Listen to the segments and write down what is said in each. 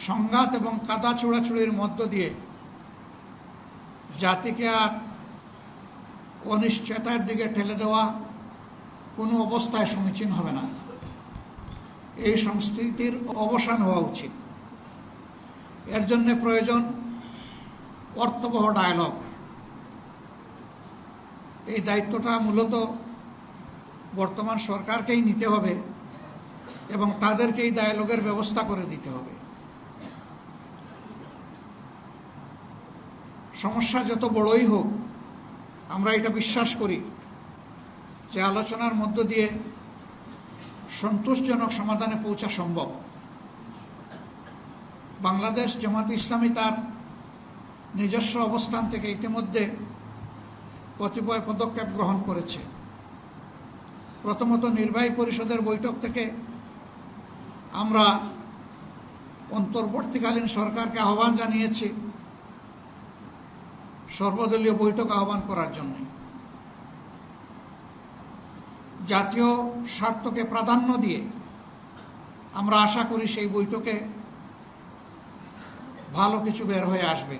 সংঘাত এবং কাদা ছোড়াছুড়ির মধ্য দিয়ে জাতিকে আর অনিশ্চয়তার দিকে ঠেলে দেওয়া কোনো অবস্থায় সমীচীন হবে না। এই সংস্কৃতির অবসান হওয়া উচিত। এর জন্য প্রয়োজন অর্থবহ ডায়ালগ। এই দায়িত্বটা মূলত বর্তমান সরকারকেই নিতে হবে এবং তাদেরকে এই ডায়ালগের ব্যবস্থা করে দিতে হবে। সমস্যা যত বড়ই হোক, আমরা এটা বিশ্বাস করি যে আলোচনার মধ্য দিয়ে সন্তোষজনক সমাধানে পৌঁছা সম্ভব। বাংলাদেশ জামাত ইসলামী তার নিজস্ব অবস্থান থেকে ইতিমধ্যে কতিপয় পদক্ষেপ গ্রহণ করেছে। প্রথমত, নির্বাহী পরিষদের বৈঠক থেকে আমরা অন্তর্বর্তীকালীন সরকারকে আহ্বান জানিয়েছি সর্বদলীয় বৈঠক আহ্বান করার জন্য। জাতীয় স্বার্থকে প্রাধান্য দিয়ে আমরা আশা করি সেই বৈঠকে ভালো কিছু বের হয়ে আসবে।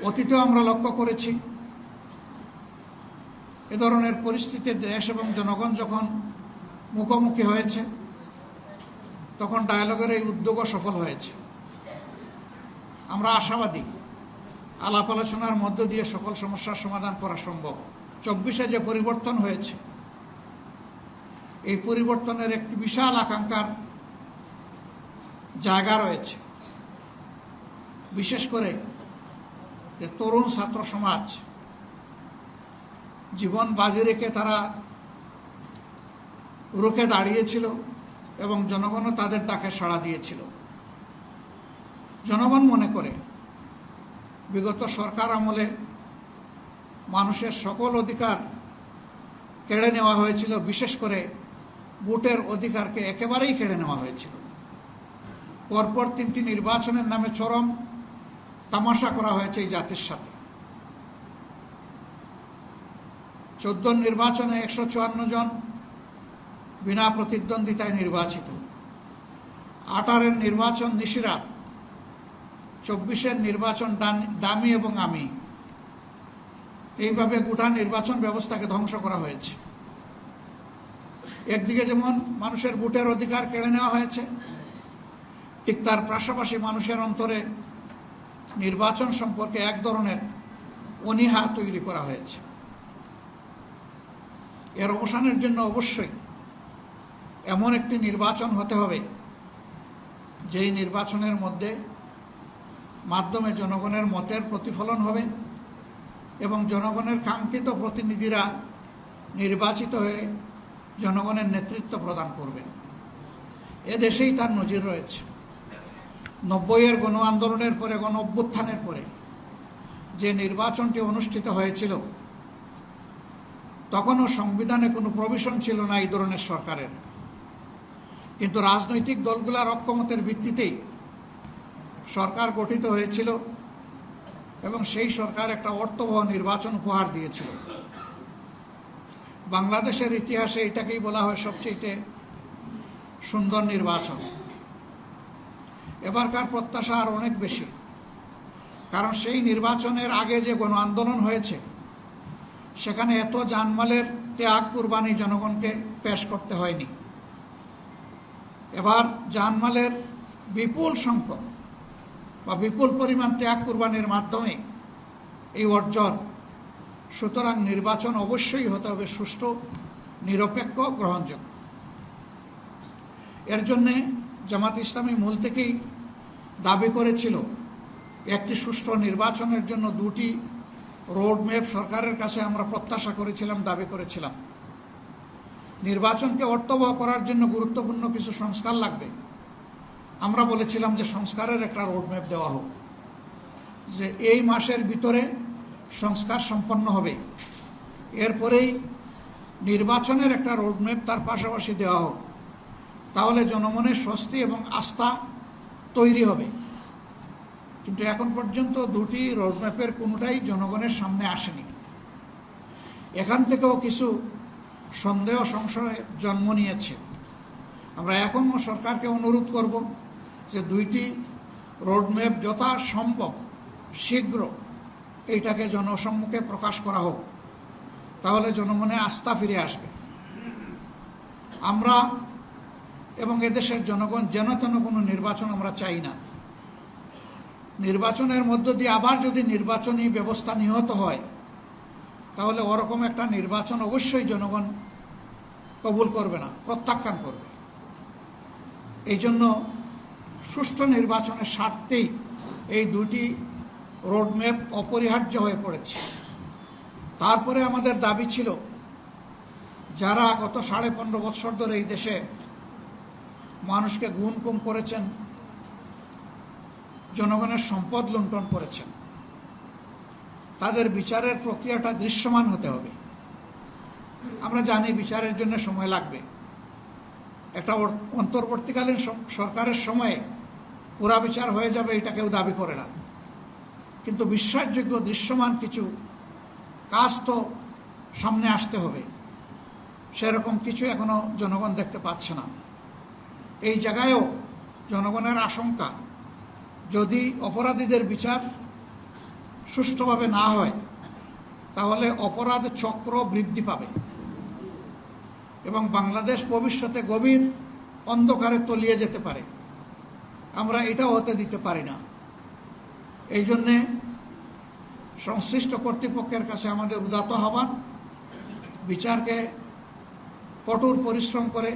অতীতেও আমরা লক্ষ্য করেছি এ ধরনের পরিস্থিতিতে দেশ এবং জনগণ যখন মুখোমুখি হয়েছে তখন ডায়ালগের এই উদ্যোগও সফল হয়েছে। আমরা আশাবাদী আলাপ আলোচনার মধ্য দিয়ে সকল সমস্যার সমাধান করা সম্ভব। 24-এ যে পরিবর্তন হয়েছে, এই পরিবর্তনের একটি বিশাল আকাঙ্ক্ষার জায়গা রয়েছে। বিশেষ করে যে তরুণ ছাত্র সমাজ জীবন বাজি রেখে তারা রুখে দাঁড়িয়েছিল এবং জনগণও তাদের ডাকে সাড়া দিয়েছিল। জনগণ মনে করে বিগত সরকার আমলে মানুষের সকল অধিকার কেড়ে নেওয়া হয়েছিল, বিশেষ করে ভোটের অধিকারকে একেবারেই কেড়ে নেওয়া হয়েছিল। পরপর 3টি নির্বাচনের নামে চরম তামাশা করা হয়েছে এই জাতির সাথে। 14 নির্বাচনে 154 জন বিনা প্রতিদ্বন্দ্বিতায় নির্বাচিত, 18-এর নির্বাচন নিশিরাত, 24-এর নির্বাচন ডামি এবং আমি। এইভাবে গোটা নির্বাচন ব্যবস্থাকে ধ্বংস করা হয়েছে। একদিকে যেমন মানুষের ভোটের অধিকার কেড়ে নেওয়া হয়েছে, ঠিক তার পাশাপাশি মানুষের অন্তরে নির্বাচন সম্পর্কে এক ধরনের অনীহা তৈরি করা হয়েছে। এর অবসানের জন্য অবশ্যই এমন একটি নির্বাচন হতে হবে যেই নির্বাচনের মাধ্যমে জনগণের মতের প্রতিফলন হবে এবং জনগণের কাঙ্ক্ষিত প্রতিনিধিরা নির্বাচিত হয়ে জনগণের নেতৃত্ব প্রদান করবেন। এ দেশেই তার নজির রয়েছে। 90-এর গণ আন্দোলনের পরে, গণ অভ্যুত্থানের পরে যে নির্বাচনটি অনুষ্ঠিত হয়েছিল, তখনও সংবিধানে কোনো প্রভিশন ছিল না এই ধরনের সরকারের। কিন্তু রাজনৈতিক দলগুলোর ঐক্যমতের ভিত্তিতেই সরকার গঠিত হয়েছিল এবং সেই সরকার একটা অর্থবহ নির্বাচন উপহার দিয়েছিল। বাংলাদেশের ইতিহাসে এটাকেই বলা হয় সবচেয়ে সুন্দর নির্বাচন। এবারকার প্রত্যাশা আর অনেক বেশি, কারণ সেই নির্বাচনের আগে যে গণ আন্দোলন হয়েছে সেখানে এত জানমালের ত্যাগ কুরবানি জনগণকে পেশ করতে হয়নি। এবার জানমালের বিপুল সংখ্যক বা বিপুল পরিমাণ ত্যাগ কুরবানির মাধ্যমে এই অর্জন। সুতরাং নির্বাচন অবশ্যই হতে হবে সুষ্ঠু, নিরপেক্ষ, গ্রহণযোগ্য। এর জন্যে জামাত ইসলামী মূল থেকেই দাবি করেছিল একটি সুষ্ঠু নির্বাচনের জন্য 2টি রোডম্যাপ সরকারের কাছে আমরা প্রত্যাশা করেছিলাম, দাবি করেছিলাম। নির্বাচনকে অর্থবহ করার জন্য গুরুত্বপূর্ণ কিছু সংস্কার লাগবে। আমরা বলেছিলাম যে সংস্কারের একটা রোডম্যাপ দেওয়া হোক, যে এই মাসের ভিতরে সংস্কার সম্পন্ন হবে, এরপরেই নির্বাচনের একটা রোডম্যাপ তার পাশাপাশি দেওয়া হোক। তাহলে জনমনের স্বস্তি এবং আস্থা তৈরি হবে। কিন্তু এখন পর্যন্ত 2টি রোডম্যাপের কোনোটাই জনগণের সামনে আসেনি। এখান থেকেও কিছু সন্দেহ সংশয় জন্ম নিয়েছে। আমরা এখনও সরকারকে অনুরোধ করব যে দুইটি রোডম্যাপ যথাসম্ভব শীঘ্র এইটাকে জনসম্মুখে প্রকাশ করা হোক, তাহলে জনমনে আস্থা ফিরে আসবে। আমরা এবং এদেশের জনগণ যেন তেন কোনো নির্বাচন আমরা চাই না। নির্বাচনের মধ্য দিয়ে আবার যদি নির্বাচনী ব্যবস্থা নিহত হয়, তাহলে ওরকম একটা নির্বাচন অবশ্যই জনগণ কবুল করবে না, প্রত্যাখ্যান করবে। এই জন্য সুষ্ঠু নির্বাচনের স্বার্থেই এই দুটি রোডম্যাপ অপরিহার্য হয়ে পড়েছে। তারপরে আমাদের দাবি ছিল, যারা গত 15.5 বছর ধরে এই দেশে মানুষকে গুম করেছেন, জনগণের সম্পদ লুণ্ঠন করেছেন, তাদের বিচারের প্রক্রিয়াটা দৃশ্যমান হতে হবে। আমরা জানি বিচারের জন্য সময় লাগবে। একটা অন্তর্বর্তীকালীন সরকারের সময়ে পুরা বিচার হয়ে যাবে এটা কেউ দাবি করে না, কিন্তু বিশ্বাসযোগ্য দৃশ্যমান কিছু কাজ তো সামনে আসতে হবে। সেরকম কিছু এখনো জনগণ দেখতে পাচ্ছে না। এই জায়গায়ও জনগণের আশঙ্কা, যদি অপরাধীদের বিচার সুষ্ঠুভাবে না হয়, তাহলে অপরাধ চক্র বৃদ্ধি পাবে এবং বাংলাদেশ ভবিষ্যতে গভীর অন্ধকারে তলিয়ে যেতে পারে। আমরা এটাও হতে দিতে পারি না। এই জন্যে সংশ্লিষ্ট কর্তৃপক্ষের কাছে আমাদের উদাত্ত আহ্বান, বিচারকে কঠোর পরিশ্রম করে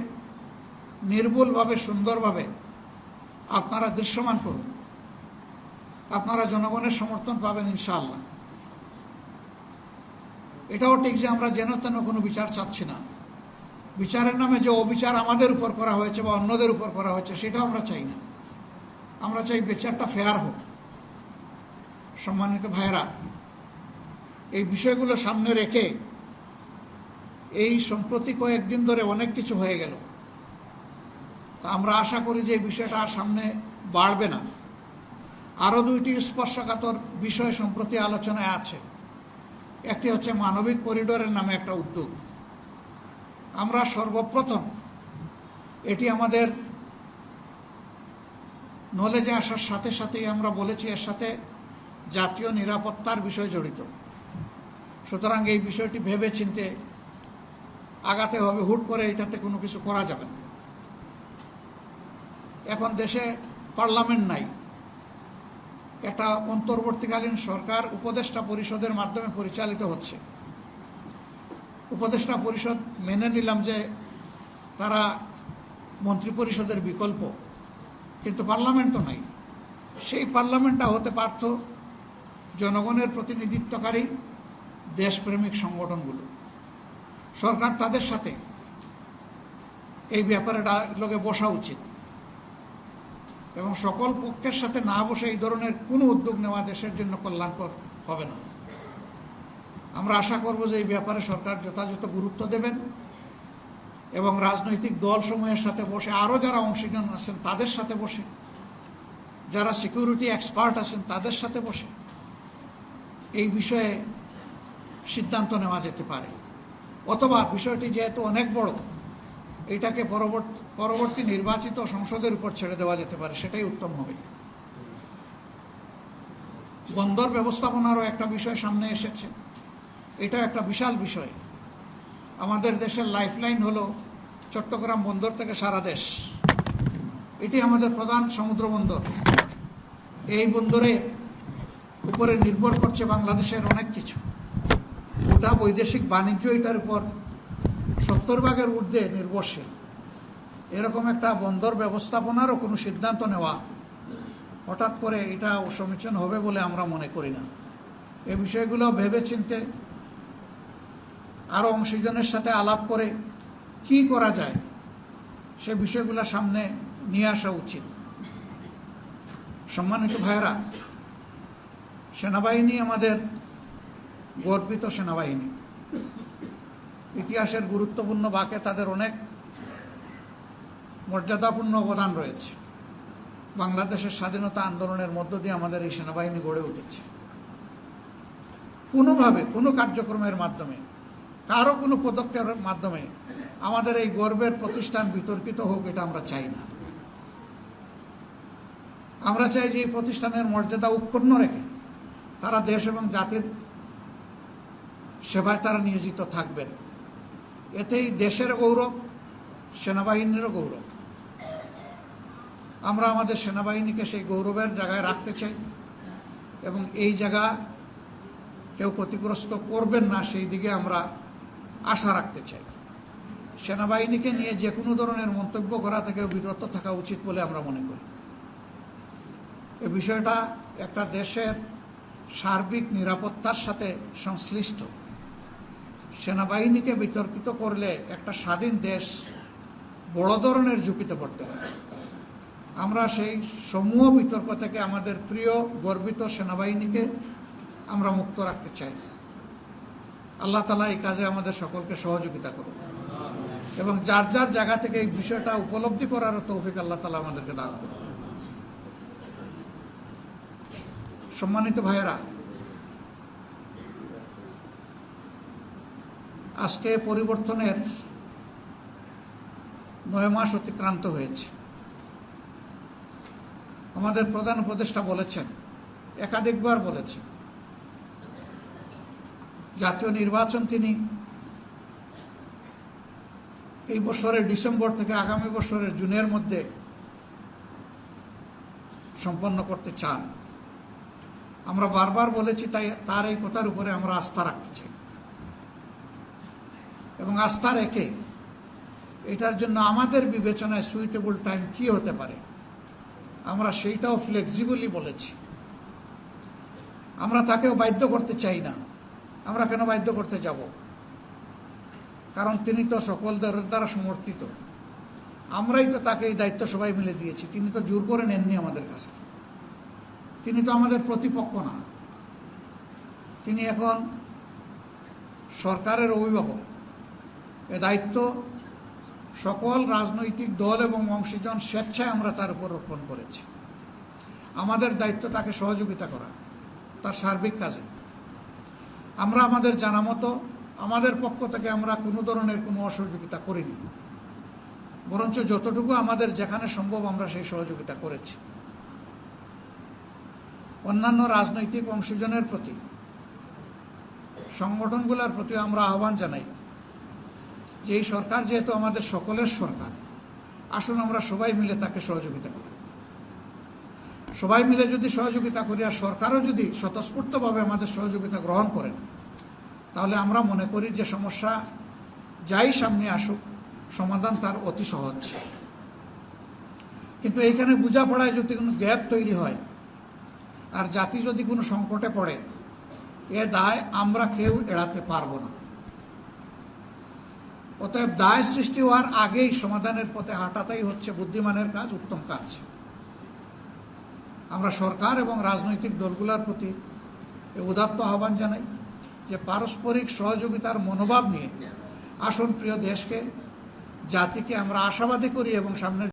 নির্ভুলভাবে সুন্দরভাবে আপনারা দৃশ্যমান করুন। আপনারা জনগণের সমর্থন পাবেন ইনশাআল্লাহ। এটাও ঠিক যে আমরা যেন তেন কোনো বিচার চাচ্ছি না। বিচারের নামে যে অবিচার আমাদের উপর করা হয়েছে বা অন্যদের উপর করা হয়েছে, সেটাও আমরা চাই না। আমরা চাই বিচারটা ফেয়ার হোক। সম্মানিত ভাইয়েরা, এই বিষয়গুলো সামনে রেখে এই সম্প্রতি কয়েকদিন ধরে অনেক কিছু হয়ে গেল। তা আমরা আশা করি যে এই বিষয়টা আর সামনে বাড়বে না। আরও দুইটি স্পর্শকাতর বিষয় সম্প্রতি আলোচনায় আছে। একটি হচ্ছে মানবিক করিডোরের নামে একটা উদ্যোগ। আমরা সর্বপ্রথম এটি আমাদের নলেজে আসার সাথে সাথেই আমরা বলেছি এর সাথে জাতীয় নিরাপত্তার বিষয় জড়িত। সুতরাং এই বিষয়টি ভেবে চিন্তে আগাতে হবে। হুট করে এটাতে কোনো কিছু করা যাবে না। এখন দেশে পার্লামেন্ট নাই। একটা অন্তর্বর্তীকালীন সরকার উপদেষ্টা পরিষদের মাধ্যমে পরিচালিত হচ্ছে। উপদেষ্টা পরিষদ মেনে নিলাম যে তারা মন্ত্রিপরিষদের বিকল্প, কিন্তু পার্লামেন্ট তো নাই। সেই পার্লামেন্টটা হতে পারত জনগণের প্রতিনিধিত্বকারী দেশপ্রেমিক সংগঠনগুলো। সরকার তাদের সাথে এই ব্যাপারে ডায়ালগে বসা উচিত এবং সকল পক্ষের সাথে না বসে এই ধরনের কোনো উদ্যোগ নেওয়া দেশের জন্য কল্যাণকর হবে না। আমরা আশা করব যে এই ব্যাপারে সরকার যথাযথ গুরুত্ব দেবেন এবং রাজনৈতিক দলসমূহের সাথে বসে, আরও যারা অংশীদার আছেন তাদের সাথে বসে, যারা সিকিউরিটি এক্সপার্ট আছেন তাদের সাথে বসে এই বিষয়ে সিদ্ধান্ত নেওয়া যেতে পারে। অথবা বিষয়টি যেহেতু অনেক বড়, এটাকে পরবর্তী নির্বাচিত সংসদের উপর ছেড়ে দেওয়া যেতে পারে, সেটাই উত্তম হবে। বন্দর ব্যবস্থাপনারও একটা বিষয় সামনে এসেছে। এটা একটা বিশাল বিষয়। আমাদের দেশের লাইফলাইন হলো চট্টগ্রাম বন্দর থেকে সারা দেশ। এটি আমাদের প্রধান সমুদ্র বন্দর। এই বন্দরে উপরে নির্ভর করছে বাংলাদেশের অনেক কিছু। গোটা বৈদেশিক বাণিজ্য এটার উপর 70% ঊর্ধ্বে নির্ভরশীল। এরকম একটা বন্দর ব্যবস্থাপনারও কোনো সিদ্ধান্ত নেওয়া হঠাৎ করে এটা সমীচীন হবে বলে আমরা মনে করি না। এই বিষয়গুলো ভেবে চিনতে আরও অংশীজনের সাথে আলাপ করে কি করা যায় সে বিষয়গুলো সামনে নিয়ে আসা উচিত। সম্মানিত ভাইয়েরা, সেনাবাহিনী আমাদের গর্বিত সেনাবাহিনী। ইতিহাসের গুরুত্বপূর্ণ বাঁকে তাদের অনেক মর্যাদাপূর্ণ অবদান রয়েছে। বাংলাদেশের স্বাধীনতা আন্দোলনের মধ্য দিয়ে আমাদের এই সেনাবাহিনী গড়ে উঠেছে। কোনোভাবে কোনো কার্যক্রমের মাধ্যমে, কারো কোনো পদক্ষেপের মাধ্যমে আমাদের এই গর্বের প্রতিষ্ঠান বিতর্কিত হোক, এটা আমরা চাই না। আমরা চাই যে এই প্রতিষ্ঠানের মর্যাদা উৎপন্ন রেখে তারা দেশ এবং জাতির সেবায় তারা নিয়োজিত থাকবেন। এতেই দেশের গৌরব, সেনাবাহিনীরও গৌরব। আমরা আমাদের সেনাবাহিনীকে সেই গৌরবের জায়গায় রাখতে চাই এবং এই জায়গা কেউ ক্ষতিগ্রস্ত করবেন না সেই দিকে আমরা আশা রাখতে চাই। সেনাবাহিনীকে নিয়ে যে কোনো ধরনের মন্তব্য করা থেকেও বিরত থাকা উচিত বলে আমরা মনে করি। এ বিষয়টা একটা দেশের সার্বিক নিরাপত্তার সাথে সংশ্লিষ্ট। সেনাবাহিনীকে বিতর্কিত করলে একটা স্বাধীন দেশ বড় ধরনের ঝুঁকিতে পড়তে পারে। আমরা সেই সমূহ বিতর্ক থেকে আমাদের প্রিয় গর্বিত সেনাবাহিনীকে আমরা মুক্ত রাখতে চাই। আল্লাহ তাআলা এই কাজে আমাদের সকলকে সহযোগিতা করুন এবং যার যার জায়গা থেকে এই বিষয়টা উপলব্ধি করার তৌফিক আল্লাহ তাআলা আমাদেরকে দান করুন। সম্মানিত ভাইয়েরা, আজকে পরিবর্তনের 9 মাস অতিক্রান্ত হয়েছে। আমাদের প্রধান উপদেষ্টা বলেছেন, একাধিকবার বলেছেন, জাতীয় নির্বাচন তিনি এই বছরের ডিসেম্বর থেকে আগামী বছরের জুনের মধ্যে সম্পন্ন করতে চান। আমরা বারবার বলেছি, তাই তার এই কথার উপরে আমরা আস্থা রাখতে চাই এবং আস্থা রেখে এটার জন্য আমাদের বিবেচনায় সুইটেবল টাইম কি হতে পারে আমরা সেইটাও ফ্লেক্সিবলি বলেছি। আমরা তাকেও বাধ্য করতে চাই না। আমরা কেন বাধ্য করতে যাব? কারণ তিনি তো সকলদের দ্বারা সমর্থিত। আমরাই তো তাকে এই দায়িত্ব সবাই মিলে দিয়েছি। তিনি তো জোর করে নেননি আমাদের কাছ থেকে। তিনি তো আমাদের প্রতিপক্ষ না। তিনি এখন সরকারের অভিভাবক। এ দায়িত্ব সকল রাজনৈতিক দল এবং অংশীজন স্বেচ্ছায় আমরা তার উপর অর্পণ করেছি। আমাদের দায়িত্ব তাকে সহযোগিতা করা তার সার্বিক কাজে। আমরা আমাদের জানা মতো আমাদের পক্ষ থেকে আমরা কোনো ধরনের কোনো অসহযোগিতা করিনি, বরঞ্চ যতটুকু আমাদের যেখানে সম্ভব আমরা সেই সহযোগিতা করেছি। অন্যান্য রাজনৈতিক অংশীজনের প্রতি, সংগঠনগুলোর প্রতি আমরা আহ্বান জানাই যে এই সরকার যেহেতু আমাদের সকলের সরকার, আসুন আমরা সবাই মিলে তাকে সহযোগিতা করি। সবাই মিলে যদি সহযোগিতা করি আর সরকারও যদি স্বতঃস্ফূর্তভাবে আমাদের সহযোগিতা গ্রহণ করেন, তাহলে আমরা মনে করি যে সমস্যা যাই সামনে আসুক সমাধান তার অতি সহজ। কিন্তু এইখানে বোঝাপড়ায় যদি কোনো গ্যাপ তৈরি হয় আর জাতি যদি কোনো সংকটে পড়ে, এ দায় আমরা কেউ এড়াতে পারবো না। অতএব দায় সৃষ্টি হওয়ার আগেই সমাধানের পথে হাঁটাটাই হচ্ছে বুদ্ধিমানের কাজ, উত্তম কাজ। আমরা সরকার এবং রাজনৈতিক দলগুলোর প্রতি উদাত্ত আহ্বান জানাই যে পারস্পরিক সহযোগিতার মনোভাব নিয়ে আসুন প্রিয় দেশকে, জাতিকে আমরা আশাবাদী করি এবং সামনের